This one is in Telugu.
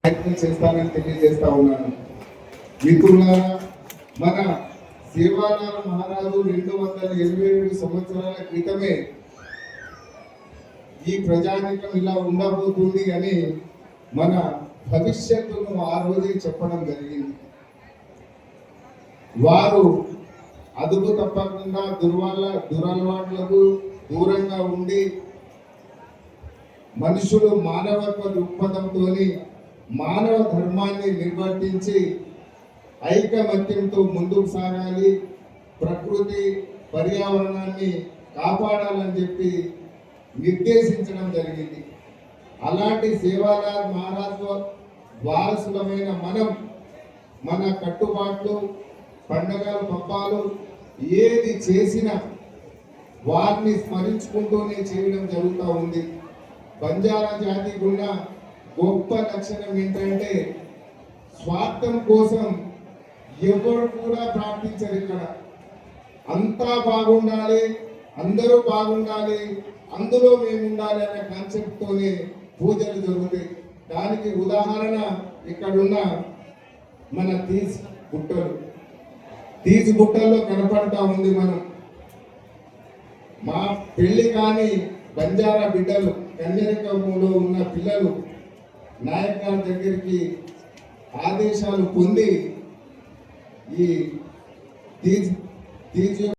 ప్రయత్నం చేస్తానని తెలియజేస్తా ఉన్నాను. మిత్రులారా, మన సేవాలాల్ మహారాజు 287 సంవత్సరాల క్రితమే ఈ ప్రజానీకం ఇలా ఉండబోతుంది అని మన భవిష్యత్తును ఆ రోజే చెప్పడం జరిగింది. వారు అదుపు తప్పకుండా దురలవాట్లకు దూరంగా ఉండి మనుషులు మానవత్వ దృక్పథంతో మానవ ధర్మాన్ని నిర్వర్తించి ఐకమత్యంతో ముందుకు సాగాలి, ప్రకృతి పర్యావరణాన్ని కాపాడాలని చెప్పి నిర్దేశించడం జరిగింది. అలాంటి సేవాలాల్ మహారాజ్ వారసులమైన మనం మన కట్టుబాట్లు, పండగలు, పబ్బాలు ఏది చేసినా వారిని స్మరించుకుంటూనే చేయడం జరుగుతూ ఉంది. బంజారా జాతికి ఉన్న గొప్ప లక్షణం ఏంటంటే స్వార్థం కోసం ఎవరు కూడా ప్రార్థించరు. ఇక్కడ అంతా బాగుండాలి, అందరూ బాగుండాలి, అందులో మేము ఉండాలి అనే కాన్సెప్ట్తోనే పూజలు జరుగుతాయి. దానికి ఉదాహరణ ఇక్కడున్న మన తీజ్ గుట్టల్లో కనపడతా ఉంది. మనం మా పెళ్లి కాని బంజారా బిడ్డలు, కన్యాకుమారిలో ఉన్న పిల్లలు నాయక్ గారి దగ్గరికి ఆదేశాలు పొంది ఈ తీజ్